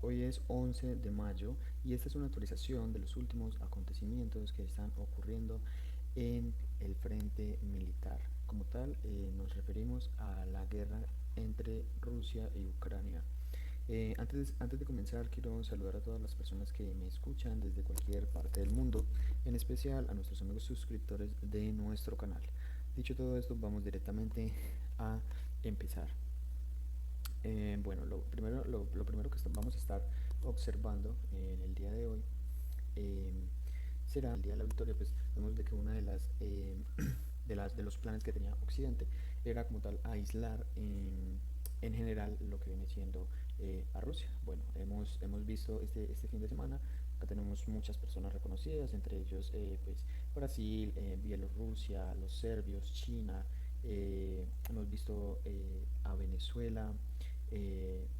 Hoy es 11 de mayo y esta es una actualización de los últimos acontecimientos que están ocurriendo en el frente militar. Como tal, nos referimos a la guerra entre Rusia y Ucrania. Antes de comenzar, quiero saludar a todas las personas que me escuchan desde cualquier parte del mundo, en especial a nuestros amigos suscriptores de nuestro canal. Dicho todo esto, vamos directamente a empezar. Bueno, lo primero que vamos a estar observando en el día de hoy eh, será el día de la victoria. Pues vemos de que una de de los planes que tenía Occidente era como tal aislar en general lo que viene siendo a Rusia. Bueno, hemos visto este fin de semana, acá tenemos muchas personas reconocidas, entre ellos pues Brasil, Bielorrusia, los serbios, China, hemos visto a Venezuela,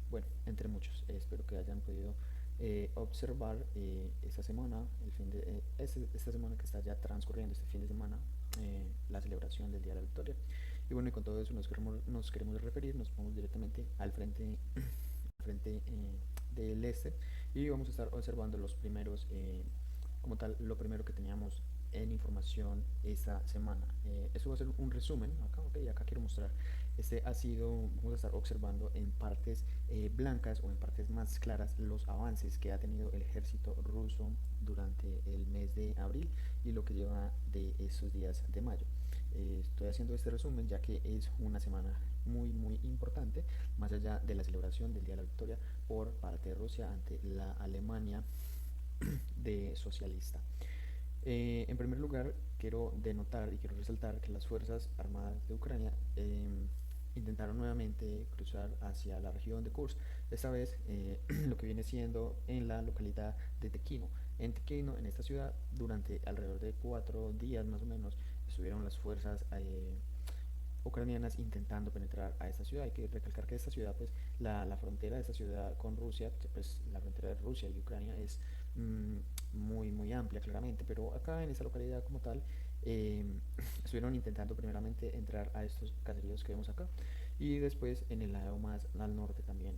bueno, entre muchos. Espero que hayan podido observar esta semana, esta semana que está ya transcurriendo, este fin de semana, la celebración del Día de la Victoria. Y bueno, y con todo eso nos queremos referir, nos vamos directamente al frente, al frente del este, y vamos a estar observando los primeros, como tal, lo primero que teníamos en información esta semana. Eso va a ser un resumen acá, okay, acá quiero mostrar. Este ha sido, vamos a estar observando en partes blancas o en partes más claras los avances que ha tenido el ejército ruso durante el mes de abril y lo que lleva de estos días de mayo. Estoy haciendo este resumen ya que es una semana muy importante, más allá de la celebración del Día de la Victoria por parte de Rusia ante la Alemania de socialista. En primer lugar, quiero denotar y quiero resaltar que las Fuerzas Armadas de Ucrania intentaron nuevamente cruzar hacia la región de Kursk, esta vez lo que viene siendo en la localidad de Tekino. En Tekino, en esta ciudad, durante alrededor de 4 días más o menos, estuvieron las fuerzas ucranianas intentando penetrar a esta ciudad. Hay que recalcar que esta ciudad, pues la frontera de esta ciudad con Rusia, pues la frontera de Rusia y Ucrania es mmm, muy amplia claramente, pero acá en esta localidad como tal eh, estuvieron intentando primeramente entrar a estos caseríos que vemos acá y después en el lado más al norte también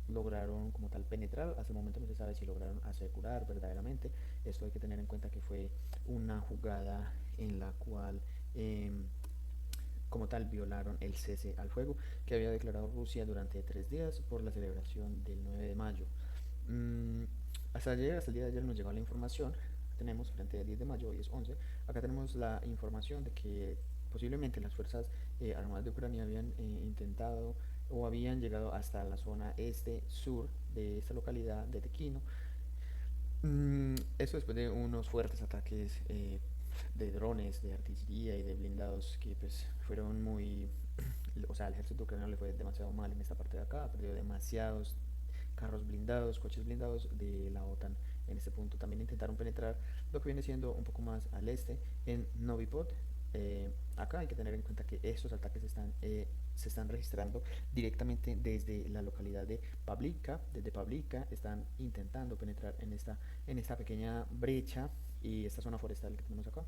lograron como tal penetrar. Hasta el momento no se sabe si lograron asegurar verdaderamente. Esto hay que tener en cuenta que fue una jugada en la cual como tal violaron el cese al fuego que había declarado Rusia durante 3 días por la celebración del 9 de mayo. Mm, hasta el día de ayer nos llegó la información, tenemos frente al 10 de mayo, hoy es 11, acá tenemos la información de que posiblemente las fuerzas armadas de Ucrania habían intentado o habían llegado hasta la zona este-sur de esta localidad de Tequino. Eso después de unos fuertes ataques de drones, de artillería y de blindados que pues fueron muy... O sea, al ejército ucraniano le fue demasiado mal en esta parte de acá, perdió demasiados carros blindados, coches blindados de la OTAN en este punto. También intentaron penetrar lo que viene siendo un poco más al este, en Novi Pod. Acá hay que tener en cuenta que estos ataques se están registrando directamente desde la localidad de Pavlivka. Desde Pavlivka están intentando penetrar en esta pequeña brecha y esta zona forestal que tenemos acá.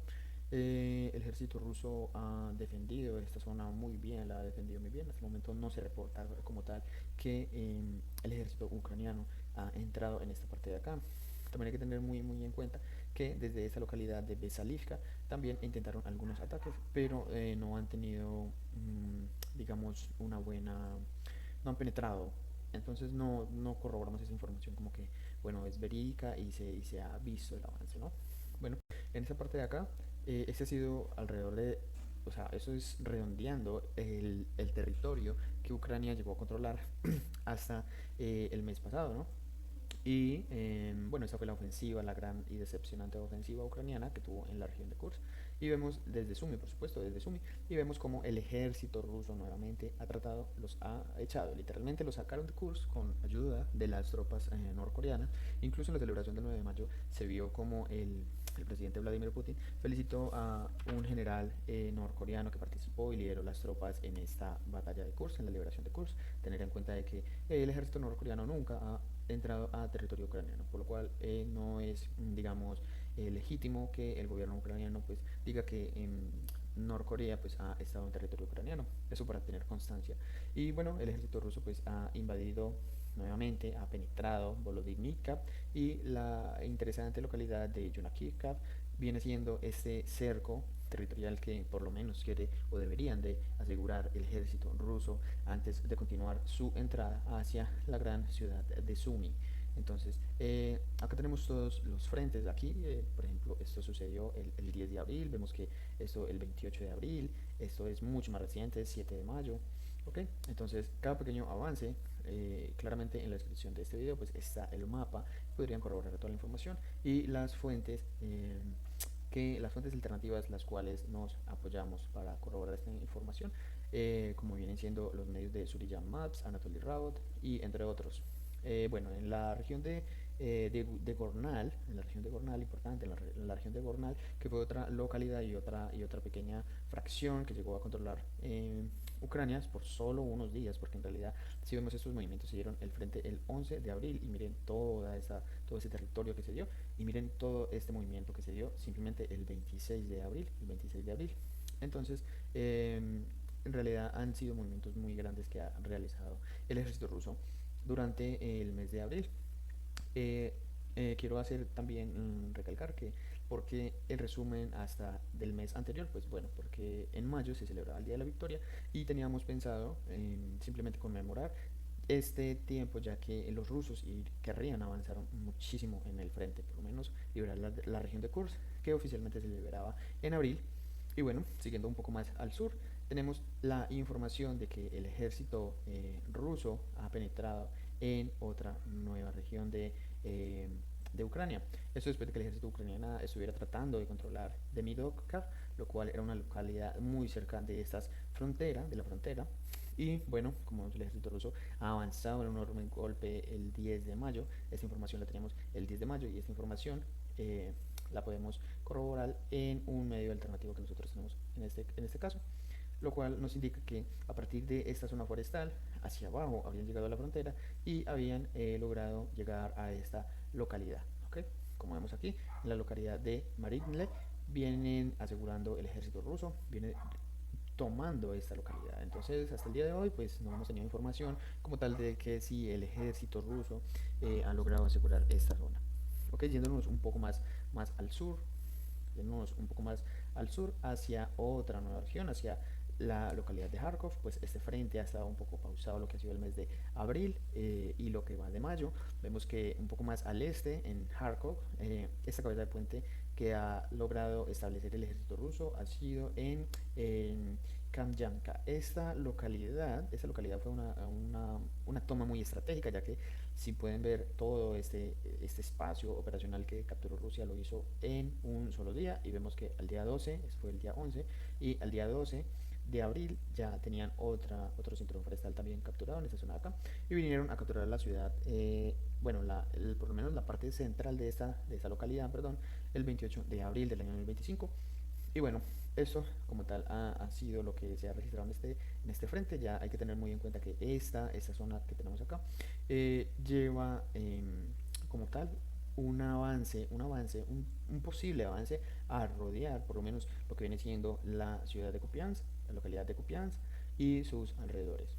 El ejército ruso ha defendido esta zona muy bien, la ha defendido muy bien. Hasta el momento no se reporta como tal que el ejército ucraniano ha entrado en esta parte de acá. También hay que tener muy en cuenta que desde esta localidad de Besalivka también intentaron algunos ataques, pero no han tenido, digamos, una buena, no han penetrado. Entonces no corroboramos esa información como que, bueno, es verídica y se ha visto el avance, ¿no? Bueno, en esta parte de acá, este ha sido alrededor de, o sea, eso es redondeando el territorio que Ucrania llegó a controlar hasta el mes pasado, ¿no? Y bueno, esa fue la ofensiva, la gran y decepcionante ofensiva ucraniana que tuvo en la región de Kursk. Y vemos desde Sumi, por supuesto, desde Sumi, y vemos como el ejército ruso nuevamente ha tratado, los ha echado, literalmente los sacaron de Kursk con ayuda de las tropas norcoreanas. Incluso en la celebración del 9 de mayo se vio como el presidente Vladimir Putin felicitó a un general norcoreano que participó y lideró las tropas en esta batalla de Kursk, en la liberación de Kursk. Tener en cuenta de que el ejército norcoreano nunca ha entrado a territorio ucraniano, por lo cual no es, digamos, legítimo que el gobierno ucraniano pues diga que Norcorea pues ha estado en territorio ucraniano, eso para tener constancia. Y bueno, el ejército ruso pues ha invadido nuevamente ha penetrado Volodymyr y la interesante localidad de Yunakivka viene siendo este cerco territorial que por lo menos quiere o deberían de asegurar el ejército ruso antes de continuar su entrada hacia la gran ciudad de Sumy. Entonces, acá tenemos todos los frentes. Aquí, por ejemplo, esto sucedió el 10 de abril, vemos que esto el 28 de abril, esto es mucho más reciente, 7 de mayo. Ok, entonces cada pequeño avance, claramente en la descripción de este video pues está el mapa, podrían corroborar toda la información y las fuentes alternativas las cuales nos apoyamos para corroborar esta información, como vienen siendo los medios de Suriyam Maps, Anatoly Raut y entre otros. Bueno, en la región de Gornal, en la región de Gornal, importante, en la región de Gornal, que fue otra localidad y otra pequeñña fracción que llegó a controlar Ucrania por solo unos días, porque en realidad si vemos estos movimientos se dieron el frente el 11 de abril y miren todo ese territorio que se dio y miren todo este movimiento que se dio simplemente el 26 de abril, Entonces, en realidad han sido movimientos muy grandes que ha realizado el ejército ruso durante el mes de abril. Eh, Quiero hacer también recalcar que porque el resumen hasta del mes anterior, pues bueno, porque en mayo se celebraba el Día de la Victoria y teníamos pensado simplemente conmemorar este tiempo, ya que los rusos querrían avanzar muchísimo en el frente, por lo menos liberar la región de Kursk, que oficialmente se liberaba en abril. Y bueno, siguiendo un poco más al sur, tenemos la información de que el ejército ruso ha penetrado en otra nueva región de Ucrania. Esto después de que el ejército ucraniano estuviera tratando de controlar Demidovka, lo cual era una localidad muy cerca de la frontera. Y bueno, como el ejército ruso ha avanzado en un enorme golpe el 10 de mayo, esta información la teníamos el 10 de mayo y esta información la podemos corroborar en un medio alternativo que nosotros tenemos en este caso, lo cual nos indica que a partir de esta zona forestal hacia abajo habían llegado a la frontera y habían logrado llegar a esta localidad. ¿Okay? Como vemos aquí, en la localidad de Mariinle vienen asegurando el ejército ruso, viene tomando esta localidad. Entonces, hasta el día de hoy, pues no hemos tenido información como tal de que si el ejército ruso ha logrado asegurar esta zona. Ok, yéndonos un poco más al sur, yéndonos un poco más al sur hacia otra nueva región, hacia la localidad de Kharkov, pues este frente ha estado un poco pausado lo que ha sido el mes de abril y lo que va de mayo. Vemos que un poco más al este, en Kharkov, esta cabeza de puente que ha logrado establecer el ejército ruso ha sido en Kamyanka. Esta localidad fue una toma muy estratégica, ya que si pueden ver todo este espacio operacional que capturó Rusia lo hizo en un solo día y vemos que al día 12, fue el día 11, y al día 12 de abril ya tenían otro cinturón forestal también capturado en esta zona de acá y vinieron a capturar la ciudad, bueno, por lo menos la parte central de esta localidad, perdón, el 28 de abril del año 2025. Y bueno, eso como tal ha sido lo que se ha registrado en este frente. Ya hay que tener muy en cuenta que esta zona que tenemos acá lleva como tal un posible avance a rodear por lo menos lo que viene siendo la ciudad de Kupiansk, la localidad de Kupiansk y sus alrededores.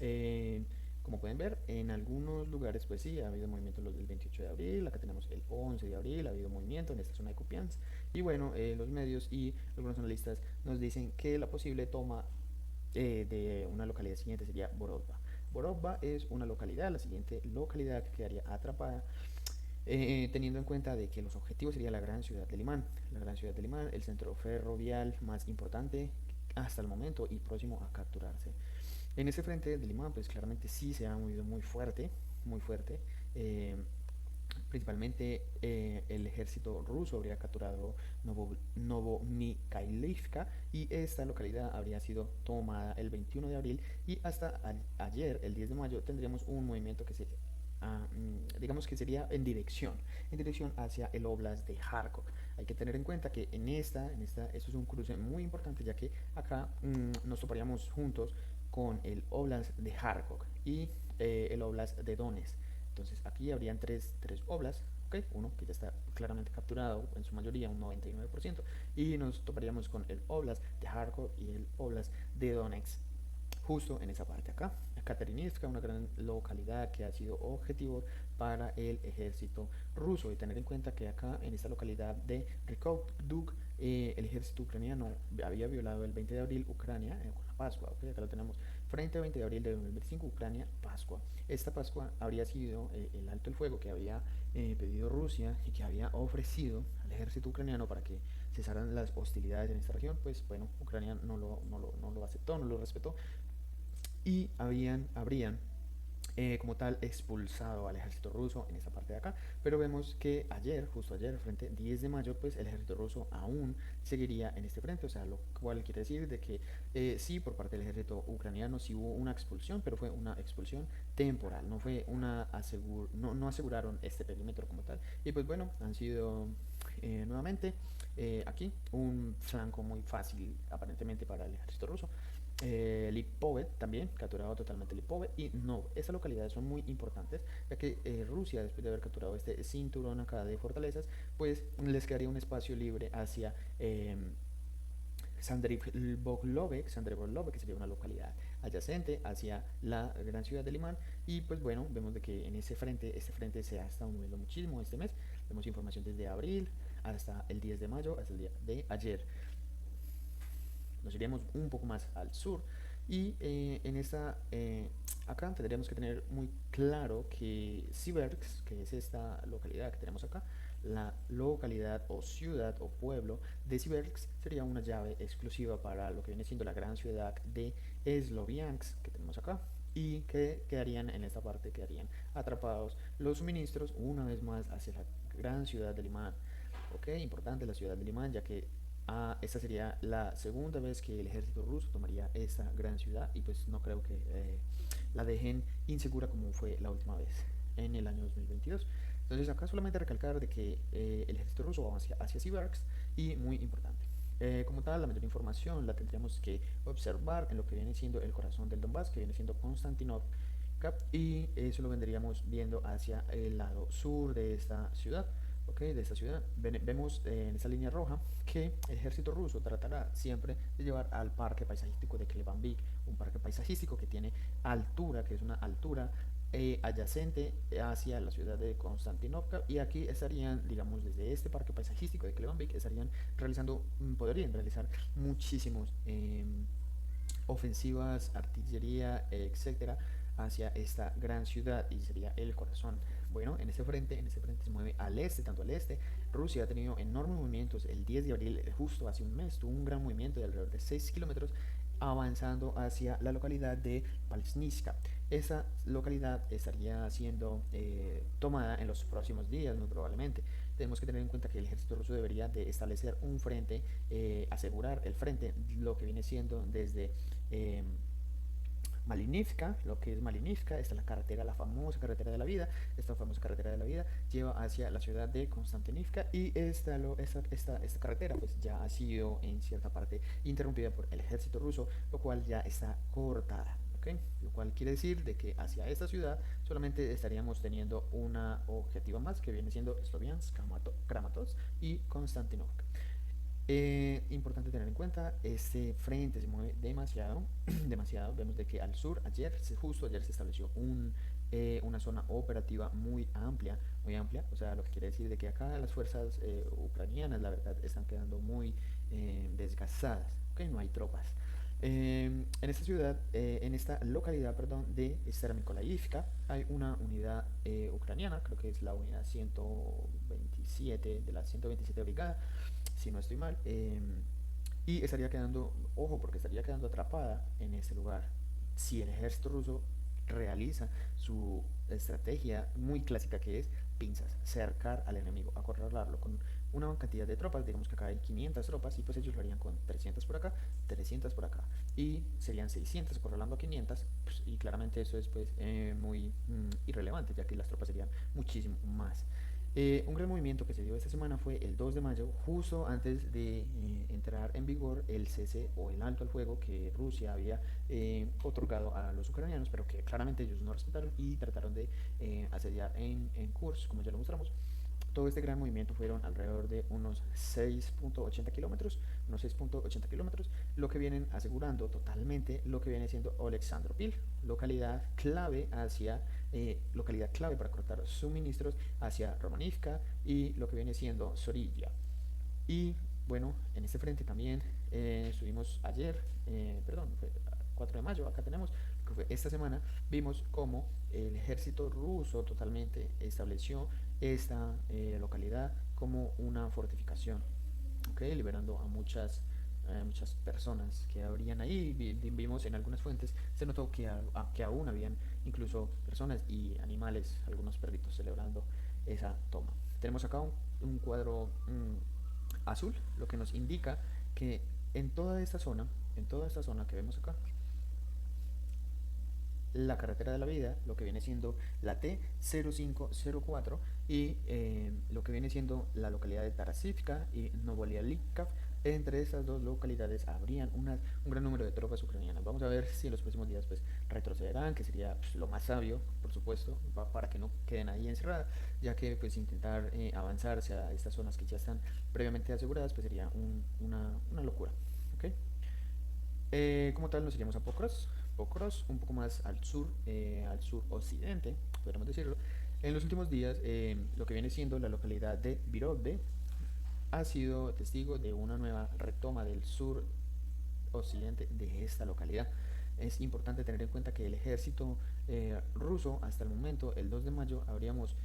Eh, Como pueden ver, en algunos lugares pues sí, ha habido movimiento los del 28 de abril, acá tenemos el 11 de abril, ha habido movimiento en esta zona de Kupiansk. Y bueno, los medios y algunos analistas nos dicen que la posible toma de una localidad siguiente sería Borodva. Borodva es una localidad, la siguiente localidad que quedaría atrapada, teniendo en cuenta de que los objetivos sería la gran ciudad de Limán. La gran ciudad de Limán, el centro ferrovial más importante hasta el momento y próximo a capturarse. En ese frente de Limán, pues claramente sí se ha movido muy fuerte. Eh, Principalmente el ejército ruso habría capturado Novomikhailivka y esta localidad habría sido tomada el 21 de abril y hasta ayer, el 10 de mayo, tendríamos un movimiento que digamos que sería en dirección hacia el Oblast de Kharkov. Hay que tener en cuenta que esto es un cruce muy importante, ya que acá nos toparíamos juntos con el Oblast de Kharkov y el Oblast de Donetsk. Entonces aquí habrían tres oblasts, ¿okay? Uno que ya está claramente capturado, en su mayoría un 99%, y nos toparíamos con el oblast de Kharkov y el oblast de Donetsk, justo en esa parte acá. Katerinivka, una gran localidad que ha sido objetivo para el ejército ruso. Y tener en cuenta que acá en esta localidad de Rykov-Dug, el ejército ucraniano había violado el 20 de abril Ucrania, con la Pascua, ¿ok? Acá lo tenemos, frente al 20 de abril de 2025, Ucrania, Pascua. Esta Pascua habría sido el alto el fuego que había pedido Rusia y que había ofrecido al ejército ucraniano para que cesaran las hostilidades en esta región. Pues bueno, Ucrania no lo aceptó, no lo respetó, y habrían como tal expulsado al ejército ruso en esta parte de acá. Pero vemos que ayer, justo ayer, frente 10 de mayo, pues el ejército ruso aún seguiría en este frente, o sea, lo cual quiere decir de que sí, por parte del ejército ucraniano sí hubo una expulsión, pero fue una expulsión temporal, no fue una no aseguraron este perímetro como tal. Y pues bueno, han sido nuevamente aquí un flanco muy fácil aparentemente para el ejército ruso. Lipovet también, capturado totalmente Lipovet y no, estas localidades son muy importantes, ya que Rusia, después de haber capturado este cinturón acá de fortalezas, pues les quedaría un espacio libre hacia Sandrivoglovek, que sería una localidad adyacente hacia la gran ciudad de Limán. Y pues bueno, vemos de que en este frente se ha estado moviendo muchísimo este mes. Vemos información desde abril hasta el 10 de mayo, hasta el día de ayer. Nos iremos un poco más al sur y acá tendríamos que tener muy claro que Siversk, que es esta localidad que tenemos acá, la localidad o ciudad o pueblo de Siversk sería una llave exclusiva para lo que viene siendo la gran ciudad de Sloviansk que tenemos acá, y que quedarían en esta parte, quedarían atrapados los suministros una vez más hacia la gran ciudad de Limán. Ok, importante la ciudad de Limán, ya que esta sería la segunda vez que el ejército ruso tomaría esta gran ciudad, y pues no creo que la dejen insegura como fue la última vez en el año 2022. Entonces acá solamente recalcar de que el ejército ruso va hacia Siversk, y muy importante. Como tal, la mayor información la tendríamos que observar en lo que viene siendo el corazón del Donbass, que viene siendo Konstantinov, y eso lo vendríamos viendo hacia el lado sur de esta ciudad. Okay, de esta ciudad. Vemos en esta línea roja que el ejército ruso tratará siempre de llevar al parque paisajístico de Klebanvik, un parque paisajístico que tiene altura, que es una altura adyacente hacia la ciudad de Konstantinovka, y aquí estarían, digamos, desde este parque paisajístico de Klebanvik estarían podrían realizar muchísimos ofensivas, artillería, etcétera, hacia esta gran ciudad, y sería el corazón. Bueno, en este frente se mueve al este, tanto al este. Rusia ha tenido enormes movimientos. El 10 de abril, justo hace un mes, tuvo un gran movimiento de alrededor de 6 kilómetros avanzando hacia la localidad de Palsniska. Esa localidad estaría siendo tomada en los próximos días, muy probablemente. Tenemos que tener en cuenta que el ejército ruso debería de establecer un frente, asegurar el frente, lo que viene siendo desde Malinivka, lo que es Malinivka, esta es la carretera, la famosa carretera de la vida. Esta famosa carretera de la vida lleva hacia la ciudad de Konstantinivka, y esta carretera pues ya ha sido en cierta parte interrumpida por el ejército ruso, lo cual ya está cortada. ¿Okay? Lo cual quiere decir de que hacia esta ciudad solamente estaríamos teniendo una objetiva más, que viene siendo Sloviansk, Kramatorsk y Konstantinovka. Importante tener en cuenta, este frente se mueve demasiado, demasiado. Vemos de que al sur, justo ayer se estableció una zona operativa muy amplia, o sea, lo que quiere decir de que acá las fuerzas ucranianas, la verdad, están quedando muy desgastadas, ¿okay? No hay tropas. En esta ciudad, en esta localidad, perdón, de Staромykolaiivka, hay una unidad ucraniana, creo que es la unidad 127 de la 127 brigada, si no estoy mal, y estaría quedando, ojo, porque estaría quedando atrapada en este lugar. Si el ejército ruso realiza su estrategia muy clásica, que es pinzas, cercar al enemigo, acorralarlo con una cantidad de tropas, digamos que acá hay 500 tropas, y pues ellos lo harían con 300 por acá, 300 por acá, y serían 600 acorralando a 500, pues, y claramente eso es pues muy irrelevante, ya que las tropas serían muchísimo más. Un gran movimiento que se dio esta semana fue el 2 de mayo, justo antes de entrar en vigor el cese o el alto al fuego que Rusia había otorgado a los ucranianos, pero que claramente ellos no respetaron y trataron de asediar en Kursk, como ya lo mostramos. Todo este gran movimiento fueron alrededor de unos 6.80 kilómetros, lo que vienen asegurando totalmente lo que viene siendo Oleksandropil, localidad clave para cortar suministros hacia Romanivka y lo que viene siendo Zorilla. Y bueno, en este frente también estuvimos ayer, perdón, fue 4 de mayo, acá tenemos, que fue esta semana, vimos cómo el ejército ruso totalmente estableció esta localidad como una fortificación, ¿okay? Liberando a muchas personas que habrían ahí. Vimos en algunas fuentes, se notó que aún habían incluso personas y animales, algunos perritos celebrando esa toma. Tenemos acá un cuadro azul, lo que nos indica que en toda esta zona que vemos acá, la carretera de la vida, lo que viene siendo la T0504 y lo que viene siendo la localidad de Tarasivka y Novolyalivka. Entre estas dos localidades habrían un gran número de tropas ucranianas. Vamos a ver si en los próximos días pues retrocederán, que sería pues, lo más sabio, por supuesto, para que no queden ahí encerradas, ya que pues intentar avanzar hacia estas zonas que ya están previamente aseguradas pues sería una locura. ¿Okay? Como tal nos iríamos a Pokros, un poco más al sur occidente, podríamos decirlo. En los últimos días, lo que viene siendo la localidad de Virovde ha sido testigo de una nueva retoma del sur occidente de esta localidad. Es importante tener en cuenta que el ejército ruso, hasta el momento, el 2 de mayo, habríamos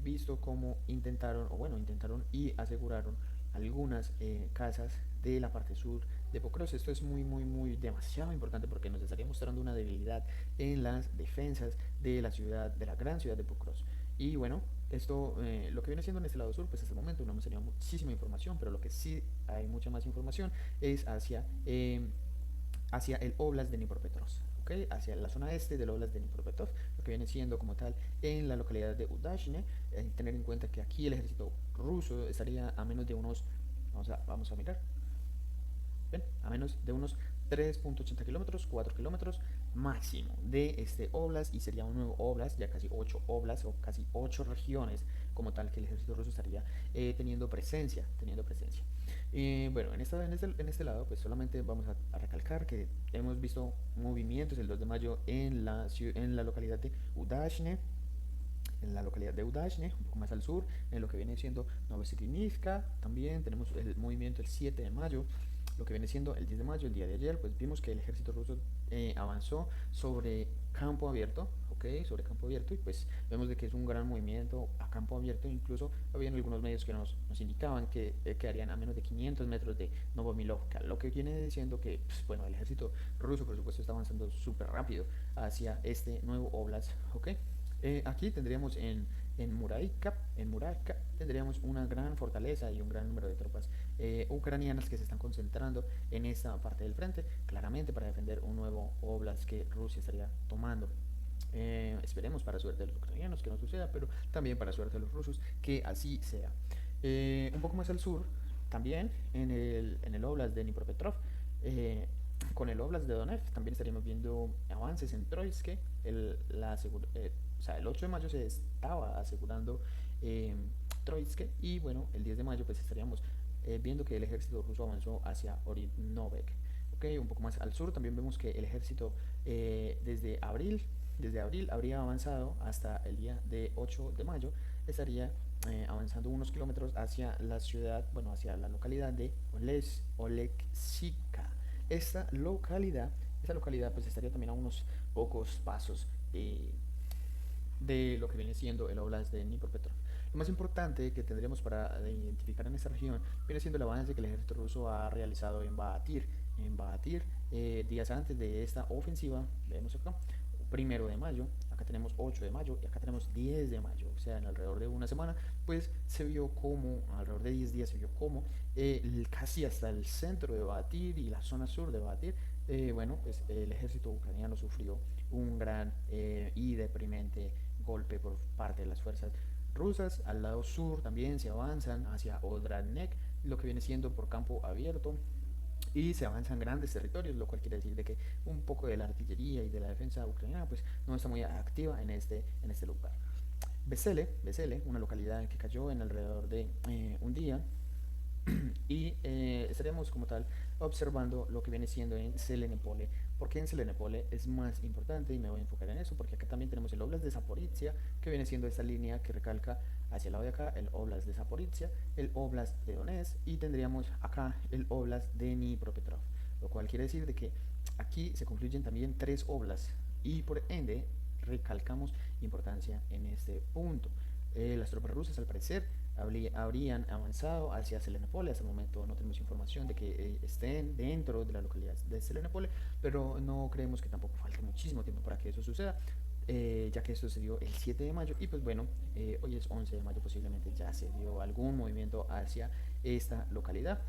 visto cómo intentaron y aseguraron algunas casas de la parte sur de Pokros. Esto es muy demasiado importante porque nos estaría mostrando una debilidad en las defensas de la ciudad, de la gran ciudad de Pokros. Y bueno, esto, lo que viene siendo en este lado sur, pues hasta el momento no hemos tenido muchísima información, pero lo que sí hay mucha más información es hacia el Oblast de Dnipropetrovsk, ¿okay? Hacia la zona este del Oblast de Dnipropetrovsk, lo que viene siendo como tal en la localidad de Udashne. Tener en cuenta que aquí el ejército ruso estaría a menos de unos, vamos a mirar, ¿ven? A menos de unos 3.80 kilómetros, 4 kilómetros máximo de este Oblast, y sería un nuevo Oblast, ya casi 8 Oblasts o casi 8 regiones como tal que el ejército ruso estaría teniendo presencia. Bueno, en este lado pues solamente vamos a recalcar que hemos visto movimientos el 2 de mayo en la localidad de Udashne, un poco más al sur, en lo que viene siendo Novosibirsk. También tenemos el movimiento el 7 de mayo, lo que viene siendo el 10 de mayo, el día de ayer, pues vimos que el ejército ruso avanzó sobre campo abierto, ¿ok? Sobre campo abierto, y pues vemos de que es un gran movimiento a campo abierto. Incluso habían algunos medios que nos indicaban que quedarían a menos de 500 metros de Novomilovka, lo que viene diciendo que, pues, bueno, el ejército ruso, por supuesto, está avanzando súper rápido hacia este nuevo Oblast, ¿ok? Aquí tendríamos en Muraika tendríamos una gran fortaleza y un gran número de tropas ucranianas que se están concentrando en esta parte del frente, claramente para defender un nuevo Oblast que Rusia estaría tomando. Esperemos para suerte de los ucranianos que no suceda, pero también para suerte de los rusos que así sea. Un poco más al sur, también en el Oblast de Dnipropetrovsk, con el Oblast de Donetsk, también estaríamos viendo avances en Troitsk. El 8 de mayo se estaba asegurando Troitsk, y bueno, el 10 de mayo pues estaríamos viendo que el ejército ruso avanzó hacia Orinovek. Okay, un poco más al sur también vemos que el ejército desde abril habría avanzado hasta el día de 8 de mayo, estaría avanzando unos kilómetros hacia la ciudad, bueno, hacia la localidad de Oleksivka. Esta localidad pues estaría también a unos pocos pasos de lo que viene siendo el Oblast de Dnipropetrovsk. Lo más importante que tendremos para identificar en esta región viene siendo el avance que el ejército ruso ha realizado en Bahatir días antes de esta ofensiva. Vemos acá, 1 de mayo, acá tenemos 8 de mayo y acá tenemos 10 de mayo, o sea, en alrededor de una semana, pues se vio como, alrededor de 10 días se vio como casi hasta el centro de Bahatir y la zona sur de Bahatir, bueno, pues el ejército ucraniano sufrió un gran y deprimente golpe por parte de las fuerzas rusas. Al lado sur también se avanzan hacia Odradnek, lo que viene siendo por campo abierto, y se avanzan grandes territorios, lo cual quiere decir de que un poco de la artillería y de la defensa ucraniana pues no está muy activa en este lugar. Besele, una localidad que cayó en alrededor de un día y estaríamos como tal observando lo que viene siendo en Selenepole. ¿Por qué en Selenepole es más importante? Y me voy a enfocar en eso, porque acá también tenemos el Oblast de Zaporizhia, que viene siendo esta línea que recalca hacia el lado de acá el Oblast de Zaporizhia, el Oblast de Donetsk y tendríamos acá el Oblast de Dnipropetrovsk, lo cual quiere decir de que aquí se concluyen también tres oblasts y por ende recalcamos importancia en este punto. Las tropas rusas al parecer habrían avanzado hacia Selenopole. Hasta el momento no tenemos información de que estén dentro de la localidad de Selenopole, pero no creemos que tampoco falte muchísimo tiempo para que eso suceda, ya que esto se dio el 7 de mayo y pues bueno, hoy es 11 de mayo, posiblemente ya se dio algún movimiento hacia esta localidad.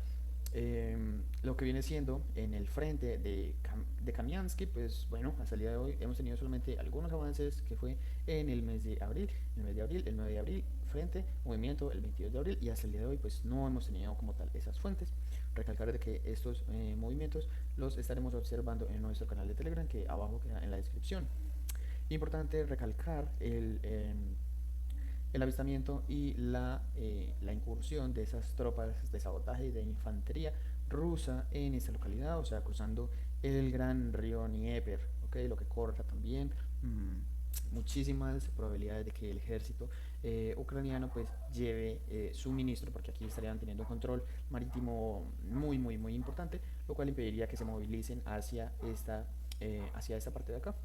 Lo que viene siendo en el frente de Kamiansky, pues bueno, hasta el día de hoy hemos tenido solamente algunos avances que fue en el mes de abril, el 9 de abril, frente, movimiento el 22 de abril y hasta el día de hoy pues no hemos tenido como tal esas fuentes. Recalcar de que estos movimientos los estaremos observando en nuestro canal de Telegram que abajo queda en la descripción. Importante recalcar el avistamiento y la incursión de esas tropas de sabotaje y de infantería rusa en esta localidad, o sea, cruzando el gran río Dnieper, ¿okay? Lo que corta también muchísimas probabilidades de que el ejército ucraniano pues lleve suministro, porque aquí estarían teniendo un control marítimo muy importante, lo cual impediría que se movilicen hacia esta parte de acá,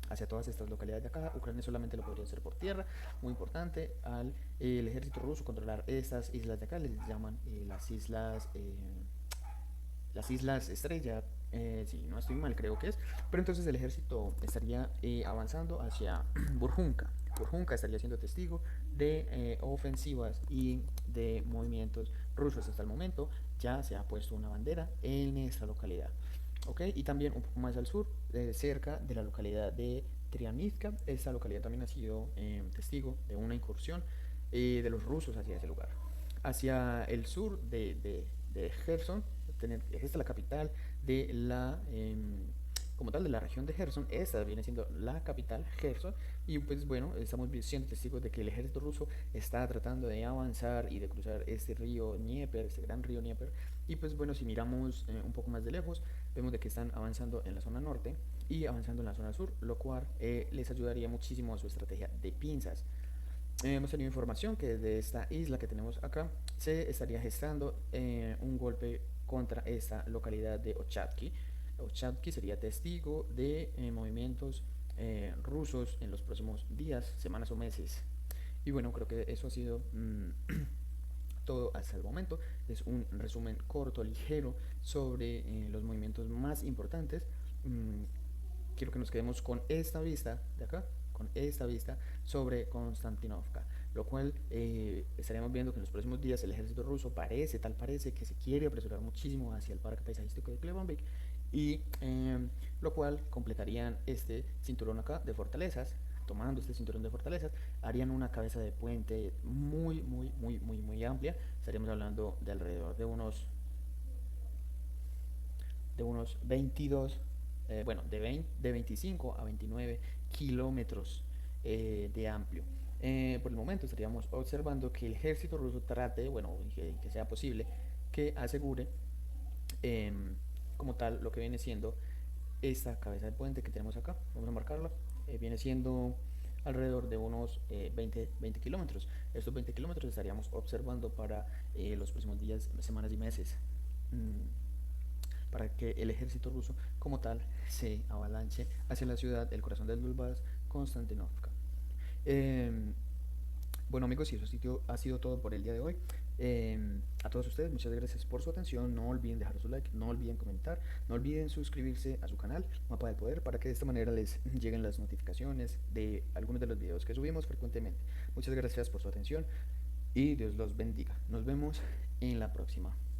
hacia todas estas localidades de acá. Ucrania solamente lo podría hacer por tierra, muy importante al el ejército ruso controlar estas islas de acá, les llaman las islas Estrella, si no estoy mal creo que es, pero entonces el ejército estaría avanzando hacia Burjunka. Burjunka estaría siendo testigo de ofensivas y de movimientos rusos hasta el momento. Ya se ha puesto una bandera en esta localidad. Okay, y también un poco más al sur, cerca de la localidad de Trianivka, esta localidad también ha sido testigo de una incursión de los rusos hacia ese lugar. Hacia el sur de Gerson, esta es la capital de como tal de la región de Gerson, esta viene siendo la capital, Gerson, y pues bueno, estamos siendo testigos de que el ejército ruso está tratando de avanzar y de cruzar este río Dnieper, este gran río Dnieper, y pues bueno, si miramos un poco más de lejos, vemos de que están avanzando en la zona norte y avanzando en la zona sur, lo cual les ayudaría muchísimo a su estrategia de pinzas. Hemos tenido información que desde esta isla que tenemos acá se estaría gestando un golpe contra esta localidad de Ochatki. Ochatki sería testigo de movimientos rusos en los próximos días, semanas o meses. Y bueno, creo que eso ha sido todo hasta el momento. Es un resumen corto, ligero, sobre los movimientos más importantes. Quiero que nos quedemos con esta vista de acá, con esta vista sobre Konstantinovka, lo cual estaríamos viendo que en los próximos días el ejército ruso parece que se quiere apresurar muchísimo hacia el parque paisajístico de Klebanvik y lo cual completarían este cinturón acá de fortalezas. Tomando este cinturón de fortalezas, harían una cabeza de puente muy amplia. Estaríamos hablando de alrededor de unos 22, bueno, de 25 a 29 kilómetros de amplio. Por el momento estaríamos observando que el ejército ruso trate, bueno, que sea posible, que asegure eh, como tal lo que viene siendo esta cabeza de puente que tenemos acá. Vamos a marcarla. Viene siendo alrededor de unos 20 kilómetros. Estos 20 kilómetros estaríamos observando para los próximos días, semanas y meses. Para que el ejército ruso como tal se avalanche hacia la ciudad, el corazón del Donbass, Konstantinovka. Eh, bueno amigos, y eso ha sido todo por el día de hoy. A todos ustedes, muchas gracias por su atención. No olviden dejar su like, no olviden comentar, no olviden suscribirse a su canal Mapa del Poder para que de esta manera les lleguen las notificaciones de algunos de los videos que subimos frecuentemente. Muchas gracias por su atención y Dios los bendiga. Nos vemos en la próxima.